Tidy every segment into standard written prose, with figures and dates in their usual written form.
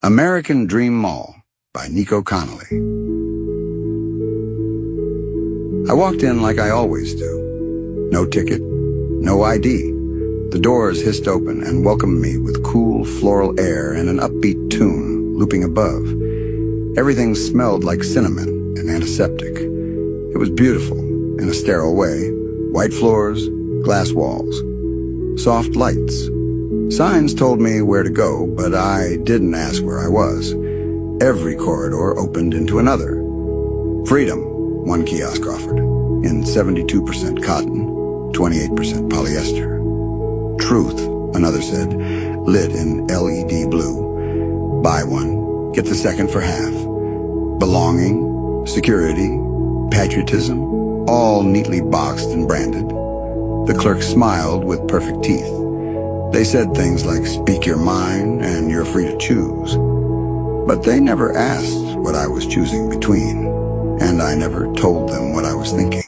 American Dream Mall by Nico Connolly. I walked in like I always do. No ticket, no ID. The doors hissed open and welcomed me with cool floral air and an upbeat tune looping above. Everything smelled like cinnamon and antiseptic. It was beautiful in a sterile way. White floors, glass walls, soft lights. Signs told me where to go, but I didn't ask where I was. Every corridor opened into another. Freedom, one kiosk offered, in 72% cotton, 28% polyester. Truth, another said, lit in LED blue. Buy one, get the second for half. Belonging, security, patriotism, all neatly boxed and branded. The clerk smiled with perfect teeth. They said things like, speak your mind and you're free to choose. But they never asked what I was choosing between, and I never told them what I was thinking,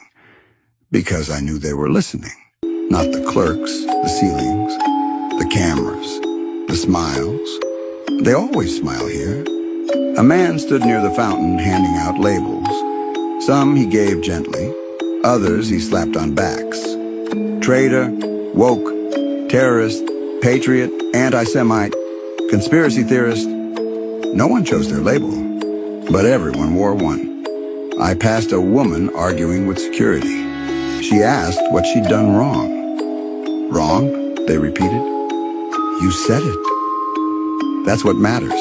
because I knew they were listening. Not the clerks, the ceilings, the cameras, the smiles. They always smile here. A man stood near the fountain handing out labels. Some he gave gently, others he slapped on backs. Traitor, woke, terrorist, patriot, anti-Semite, conspiracy theorist. No one chose their label, but everyone wore one. I passed a woman arguing with security. She asked what she'd done wrong. Wrong? They repeated. You said it. That's what matters,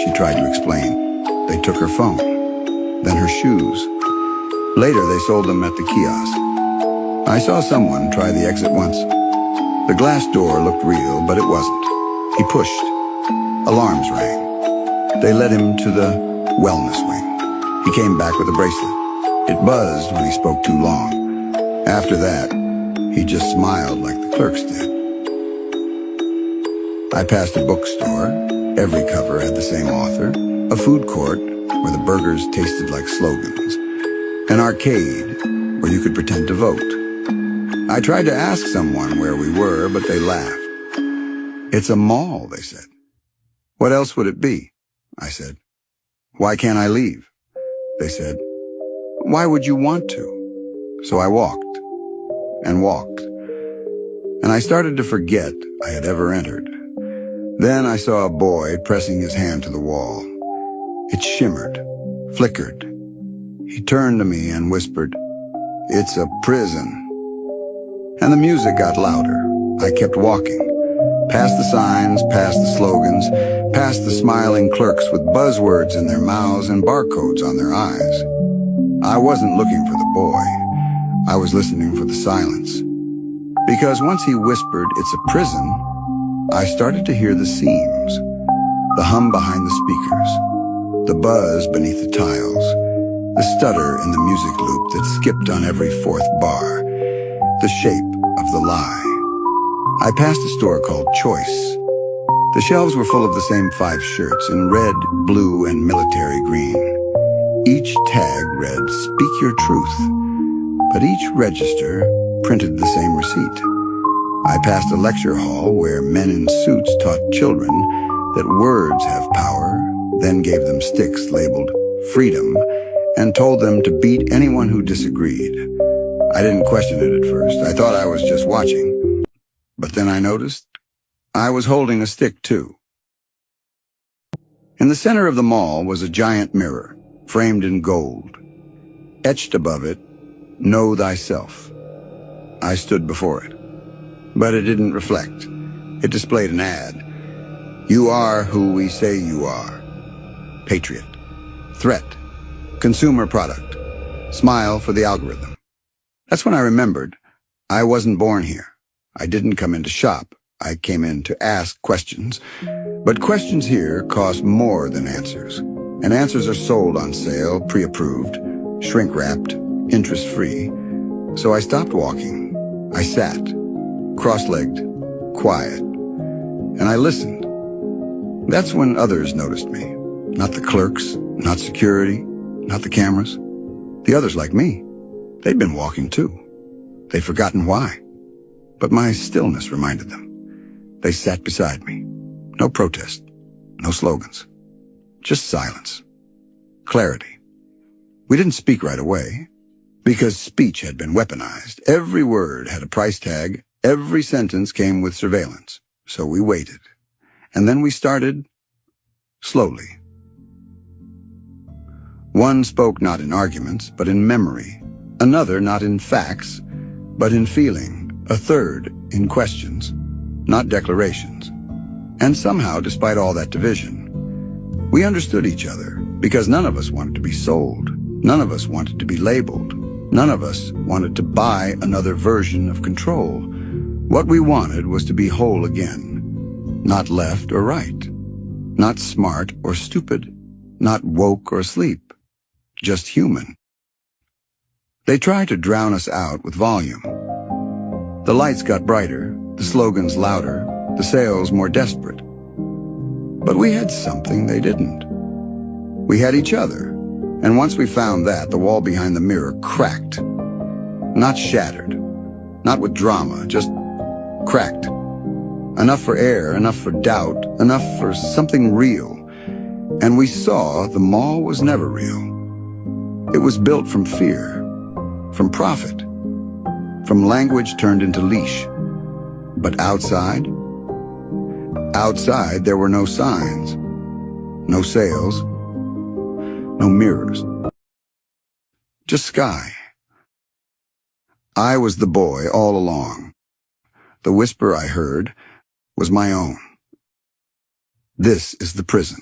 she tried to explain. They took her phone, then her shoes. Later, they sold them at the kiosk. I saw someone try the exit once. The glass door looked real, but it wasn't. He pushed. Alarms rang. They led him to the wellness wing. He came back with a bracelet. It buzzed when he spoke too long. After that, he just smiled like the clerks did. I passed a bookstore. Every cover had the same author. A food court where the burgers tasted like slogans. An arcade where you could pretend to vote. I tried to ask someone where we were, but they laughed. It's a mall, they said. What else would it be? I said. Why can't I leave? They said. Why would you want to? So I walked and walked, and I started to forget I had ever entered. Then I saw a boy pressing his hand to the wall. It shimmered, flickered. He turned to me and whispered, "It's a prison." And the music got louder. I kept walking, past the signs, past the slogans, past the smiling clerks with buzzwords in their mouths and barcodes on their eyes. I wasn't looking for the boy. I was listening for the silence. Because once he whispered, "It's a prison," I started to hear the seams, the hum behind the speakers, the buzz beneath the tiles, the stutter in the music loop that skipped on every fourth bar, the shape of the lie. I passed a store called Choice. The shelves were full of the same 5 shirts in red, blue, and military green. Each tag read, "Speak your truth," but each register printed the same receipt. I passed a lecture hall where men in suits taught children that words have power, then gave them sticks labeled freedom, and told them to beat anyone who disagreed. I didn't question it at first. I thought I was just watching. But then I noticed I was holding a stick too. In the center of the mall was a giant mirror, framed in gold. Etched above it, "Know thyself." I stood before it. But it didn't reflect. It displayed an ad. You are who we say you are. Patriot. Threat. Consumer product. Smile for the algorithm. That's when I remembered I wasn't born here. I didn't come in to shop. I came in to ask questions. But questions here cost more than answers. And answers are sold on sale, pre-approved, shrink-wrapped, interest-free. So I stopped walking. I sat, cross-legged, quiet, and I listened. That's when others noticed me. Not the clerks, not security, not the cameras. The others like me. They'd been walking too. They'd forgotten why. But my stillness reminded them. They sat beside me. No protest, no slogans, Just silence. Clarity. We didn't speak right away, because speech had been weaponized. Every word had a price tag. Every sentence came with surveillance. So we waited. And then we started slowly. One spoke not in arguments, but in memory. Another not in facts, but in feeling. A third in questions, not declarations. And somehow, despite all that division, we understood each other, because none of us wanted to be sold. None of us wanted to be labeled. None of us wanted to buy another version of control. What we wanted was to be whole again. Not left or right. Not smart or stupid. Not woke or asleep. Just human. They tried to drown us out with volume. The lights got brighter, the slogans louder, the sales more desperate. But we had something they didn't. We had each other. And once we found that, the wall behind the mirror cracked. Not shattered. Not with drama, just cracked. Enough for air, enough for doubt, enough for something real. And we saw the mall was never real. It was built from fear, from profit, from language turned into leash. But outside there were no signs, no sales, no mirrors, just sky. I was the boy all along. The whisper I heard was my own. This is the prison.